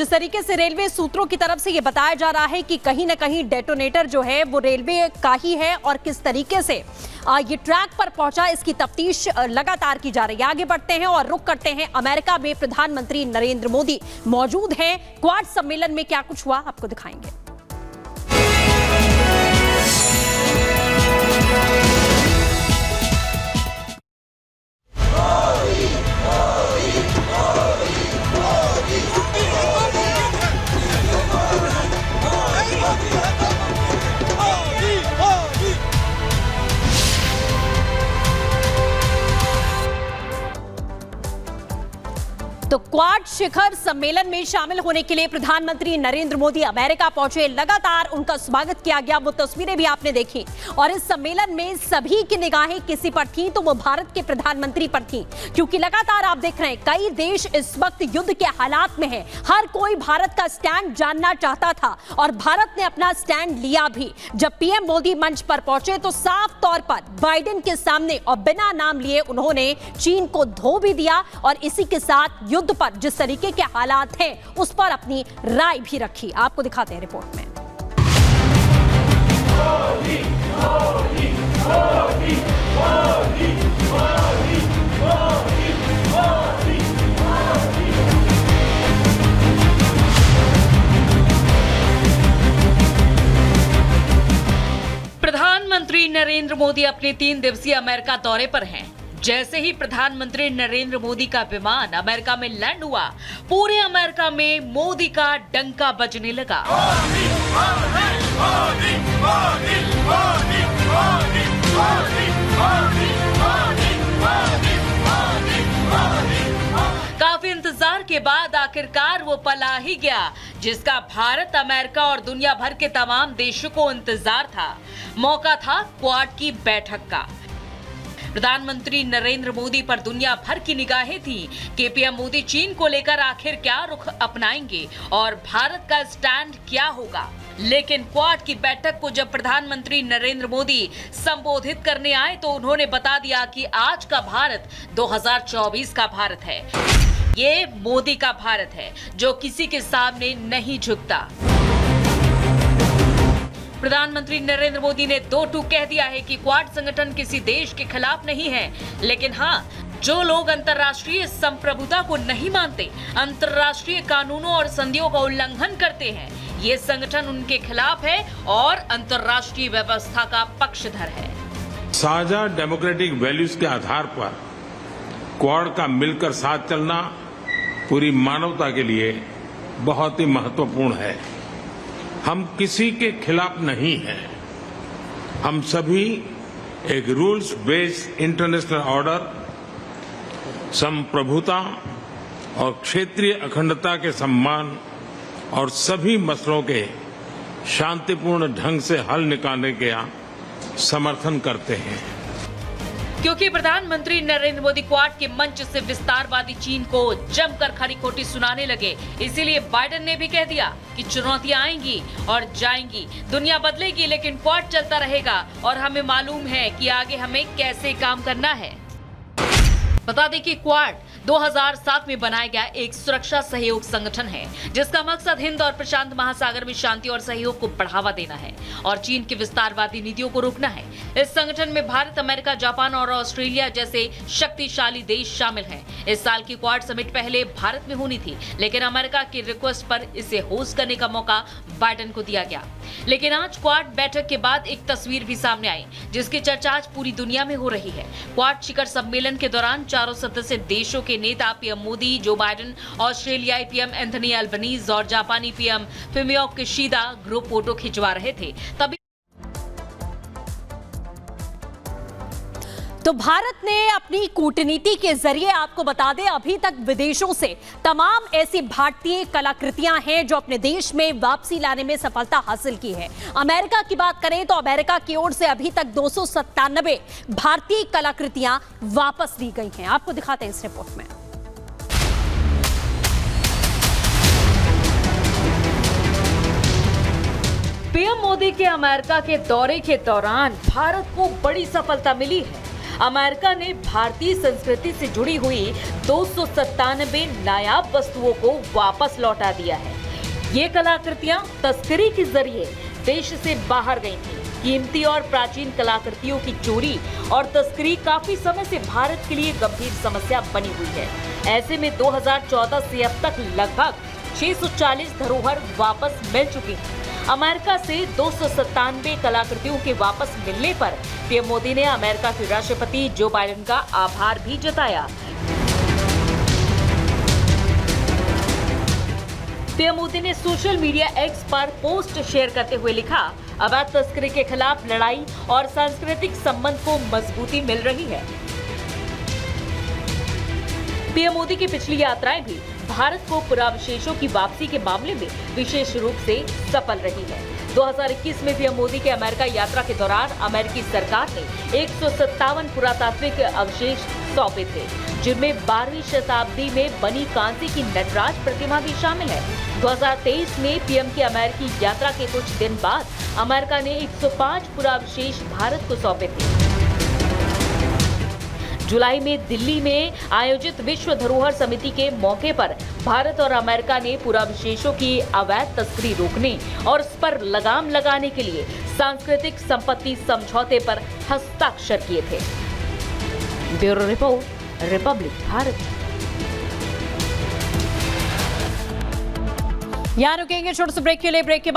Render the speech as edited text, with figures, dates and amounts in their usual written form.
जिस तरीके से रेलवे सूत्रों की तरफ से ये बताया जा रहा है कि कहीं ना कहीं डेटोनेटर जो है वो रेलवे का ही है और किस तरीके से ये ट्रैक पर पहुंचा, इसकी तफ्तीश लगातार की जा रही है। आगे बढ़ते हैं और रुख करते हैं अमेरिका में प्रधानमंत्री नरेंद्र मोदी मौजूद हैं। क्वाड सम्मेलन में क्या कुछ हुआ आपको दिखाएंगे। तो क्वाड शिखर सम्मेलन में शामिल होने के लिए प्रधानमंत्री नरेंद्र मोदी अमेरिका पहुंचे। लगातार उनका स्वागत किया गया, वो तस्वीरें भी आपने देखी। और इस सम्मेलन में सभी की निगाहें किसी पर थीं तो वो भारत के प्रधानमंत्री पर थीं, क्योंकि लगातार आप देख रहे हैं कई देश इस वक्त युद्ध के हालात में हैं। हर कोई भारत का स्टैंड जानना चाहता था और भारत ने अपना स्टैंड लिया भी। जब पीएम मोदी मंच पर पहुंचे तो साफ तौर पर बाइडेन के सामने और बिना नाम लिए उन्होंने चीन को धो भी दिया और इसी के साथ युद्ध पर जिस तरीके के हालात हैं उस पर अपनी राय भी रखी। आपको दिखाते हैं रिपोर्ट में। प्रधानमंत्री नरेंद्र मोदी अपने 3 दिवसीय अमेरिका दौरे पर हैं। जैसे ही प्रधानमंत्री नरेंद्र मोदी का विमान अमेरिका में लैंड हुआ, पूरे अमेरिका में मोदी का डंका बजने लगा। काफी इंतजार के बाद आखिरकार वो पल आ ही गया जिसका भारत, अमेरिका और दुनिया भर के तमाम देशों को इंतजार था। मौका था क्वाड की बैठक का। प्रधानमंत्री नरेंद्र मोदी पर दुनिया भर की निगाहें थी कि पीएम मोदी चीन को लेकर आखिर क्या रुख अपनाएंगे और भारत का स्टैंड क्या होगा। लेकिन क्वाड की बैठक को जब प्रधानमंत्री नरेंद्र मोदी संबोधित करने आए तो उन्होंने बता दिया कि आज का भारत 2024 का भारत है। ये मोदी का भारत है जो किसी के सामने नहीं झुकता। प्रधानमंत्री नरेंद्र मोदी ने 2 टूक कह दिया है कि क्वाड संगठन किसी देश के खिलाफ नहीं है, लेकिन हाँ, जो लोग अंतर्राष्ट्रीय संप्रभुता को नहीं मानते, अंतर्राष्ट्रीय कानूनों और संधियों का उल्लंघन करते हैं, ये संगठन उनके खिलाफ है और अंतर्राष्ट्रीय व्यवस्था का पक्षधर है। साझा डेमोक्रेटिक वैल्यूज के आधार पर क्वाड का मिलकर साथ चलना पूरी मानवता के लिए बहुत ही महत्वपूर्ण है। हम किसी के खिलाफ नहीं हैं। हम सभी एक रूल्स बेस्ड इंटरनेशनल ऑर्डर, संप्रभुता और क्षेत्रीय अखंडता के सम्मान और सभी मसलों के शांतिपूर्ण ढंग से हल निकालने का समर्थन करते हैं। क्योंकि प्रधानमंत्री नरेंद्र मोदी क्वाड के मंच से विस्तारवादी चीन को जमकर खरी खोटी सुनाने लगे, इसीलिए बाइडेन ने भी कह दिया कि चुनौतियां आएंगी और जाएंगी, दुनिया बदलेगी, लेकिन क्वाड चलता रहेगा और हमें मालूम है कि आगे हमें कैसे काम करना है। बता दें कि क्वाड 2007 में बनाया गया एक सुरक्षा सहयोग संगठन है जिसका मकसद हिंद और प्रशांत महासागर में शांति और सहयोग को बढ़ावा देना है और चीन की विस्तारवादी नीतियों को रोकना है। इस संगठन में भारत, अमेरिका, जापान और ऑस्ट्रेलिया जैसे शक्तिशाली देश शामिल हैं। इस साल की क्वाड समिट पहले भारत में होनी थी, लेकिन अमेरिका की रिक्वेस्ट पर इसे होस्ट करने का मौका बाइडेन को दिया गया। लेकिन आज क्वाड बैठक के बाद एक तस्वीर भी सामने आई जिसकी चर्चा आज पूरी दुनिया में हो रही है। क्वाड शिखर सम्मेलन के दौरान चारों सदस्य देशों के नेता पीएम मोदी, जो बाइडेन, ऑस्ट्रेलियाई पीएम एंथनी अल्बनीज और जापानी PM Fumio Kishida group photo खिंचवा रहे थे। तभी तो भारत ने अपनी कूटनीति के जरिए, आपको बता दें, अभी तक विदेशों से तमाम ऐसी भारतीय कलाकृतियां हैं जो अपने देश में वापसी लाने में सफलता हासिल की है। अमेरिका की बात करें तो अमेरिका की ओर से अभी तक 297 भारतीय कलाकृतियां वापस ली गई हैं। आपको दिखाते हैं इस रिपोर्ट में। पीएम मोदी के अमेरिका के दौरे के दौरान भारत को बड़ी सफलता मिली है। अमेरिका ने भारतीय संस्कृति से जुड़ी हुई 297 नायाब वस्तुओं को वापस लौटा दिया है। ये कलाकृतियां तस्करी के जरिए देश से बाहर गई थी। कीमती और प्राचीन कलाकृतियों की चोरी और तस्करी काफी समय से भारत के लिए गंभीर समस्या बनी हुई है। ऐसे में 2014 से अब तक लगभग 640 धरोहर वापस मिल चुकी हैं। अमेरिका से 297 कलाकृतियों के वापस मिलने पर पीएम मोदी ने अमेरिका के राष्ट्रपति जो बाइडेन का आभार भी जताया। पीएम मोदी ने सोशल मीडिया एक्स पर पोस्ट शेयर करते हुए लिखा, अवैध तस्करी के खिलाफ लड़ाई और सांस्कृतिक संबंध को मजबूती मिल रही है। पीएम मोदी की पिछली यात्राएं भी भारत को पुरावशेषों की वापसी के मामले में विशेष रूप से सफल रही है। 2021 में पीएम मोदी के अमेरिका यात्रा के दौरान अमेरिकी सरकार ने 157 पुरातात्विक अवशेष सौंपे थे, जिनमें 12वीं शताब्दी में बनी कांसे की नटराज प्रतिमा भी शामिल है। 2023 में पीएम की अमेरिकी यात्रा के कुछ दिन बाद अमेरिका ने 105 पुरावशेष भारत को सौंपे थे। जुलाई में दिल्ली में आयोजित विश्व धरोहर समिति के मौके पर भारत और अमेरिका ने पुरावशेषों की अवैध तस्करी रोकने और उस पर लगाम लगाने के लिए सांस्कृतिक संपत्ति समझौते पर हस्ताक्षर किए थे। Bureau report, Republic Bharat. यहाँ रुकेंगे छोटे से ब्रेक के लिए। ब्रेक के बाद